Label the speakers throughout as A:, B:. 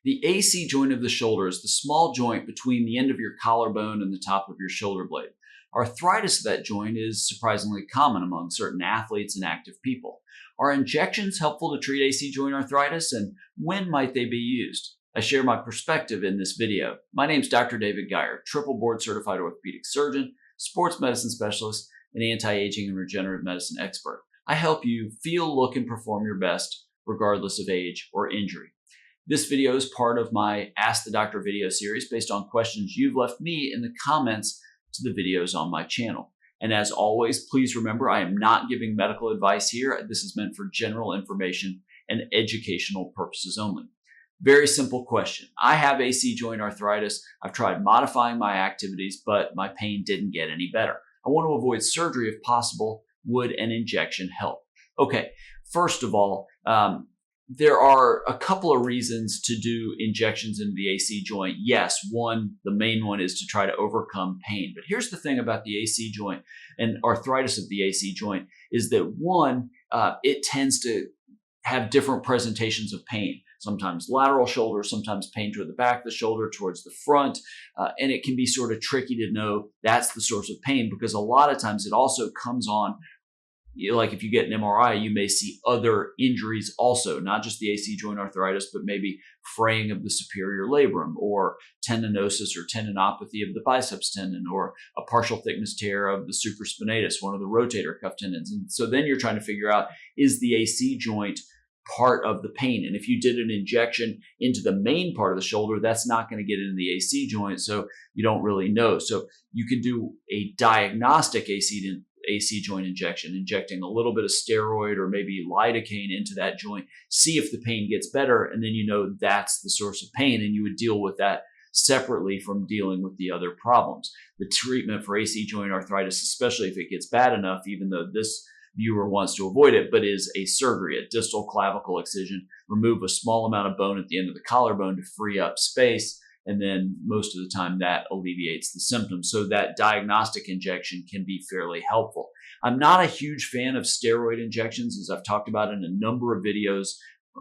A: The AC joint of the shoulder is the small joint between the end of your collarbone and the top of your shoulder blade. Arthritis of that joint is surprisingly common among certain athletes and active people. Are injections helpful to treat AC joint arthritis, and when might they be used? I share my perspective in this video. My name is Dr. David Geier, triple board certified orthopedic surgeon, sports medicine specialist, and anti-aging and regenerative medicine expert. I help you feel, look, and perform your best regardless of age or injury. This video is part of my Ask the Doctor video series based on questions you've left me in the comments to the videos on my channel. And as always, please remember I am not giving medical advice here. This is meant for general information and educational purposes only. Very simple question. I have AC joint arthritis. I've tried modifying my activities, but my pain didn't get any better. I want to avoid surgery if possible. Would an injection help? Okay, first of all, there are a couple of reasons to do injections into the AC joint. Yes, the main one is to try to overcome pain. But here's the thing about the AC joint and arthritis of the AC joint is that it tends to have different presentations of pain. Sometimes lateral shoulder, sometimes pain toward the back of the shoulder, towards the front. And it can be sort of tricky to know that's the source of pain because a lot of times it also comes on, like if you get an MRI, you may see other injuries also, not just the AC joint arthritis, but maybe fraying of the superior labrum or tendinosis or tendinopathy of the biceps tendon or a partial thickness tear of the supraspinatus, one of the rotator cuff tendons. And so then you're trying to figure out, is the AC joint part of the pain? And if you did an injection into the main part of the shoulder, that's not going to get into the AC joint, so you don't really know. So you can do a diagnostic AC joint injection, injecting a little bit of steroid or maybe lidocaine into that joint, see if the pain gets better, and then you know that's the source of pain, and you would deal with that separately from dealing with the other problems. The treatment for AC joint arthritis, especially if it gets bad enough, even though this viewer wants to avoid it, but is a surgery, a distal clavicle excision, remove a small amount of bone at the end of the collarbone to free up space. And then most of the time that alleviates the symptoms. So that diagnostic injection can be fairly helpful. I'm not a huge fan of steroid injections, as I've talked about in a number of videos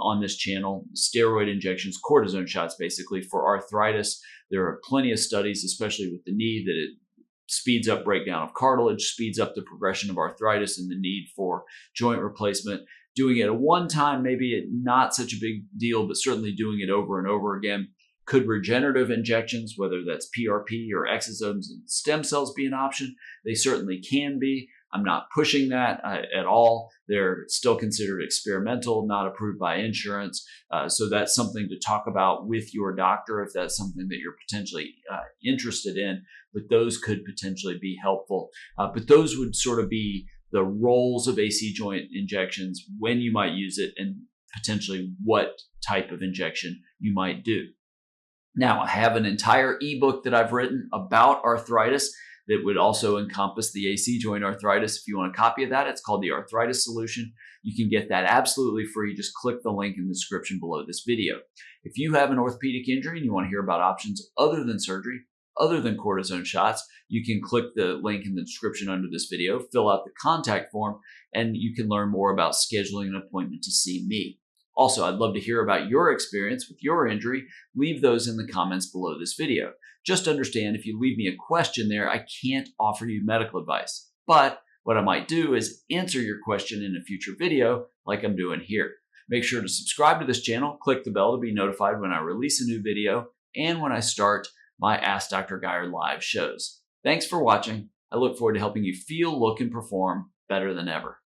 A: on this channel. Steroid injections, cortisone shots basically for arthritis. There are plenty of studies, especially with the knee, that it speeds up breakdown of cartilage, speeds up the progression of arthritis and the need for joint replacement. Doing it at one time, maybe not such a big deal, but certainly doing it over and over again. Could regenerative injections, whether that's PRP or exosomes and stem cells, be an option? They certainly can be. I'm not pushing that at all. They're still considered experimental, not approved by insurance. So that's something to talk about with your doctor if that's something that you're potentially interested in. But those could potentially be helpful. But those would sort of be the roles of AC joint injections, when you might use it, and potentially what type of injection you might do. Now, I have an entire ebook that I've written about arthritis that would also encompass the AC joint arthritis. If you want a copy of that, it's called the Arthritis Solution. You can get that absolutely free. Just click the link in the description below this video. If you have an orthopedic injury and you want to hear about options other than surgery, other than cortisone shots, you can click the link in the description under this video, fill out the contact form, and you can learn more about scheduling an appointment to see me. Also, I'd love to hear about your experience with your injury. Leave those in the comments below this video. Just understand, if you leave me a question there, I can't offer you medical advice. But what I might do is answer your question in a future video like I'm doing here. Make sure to subscribe to this channel, click the bell to be notified when I release a new video and when I start my Ask Dr. Geier live shows. Thanks for watching. I look forward to helping you feel, look, and perform better than ever.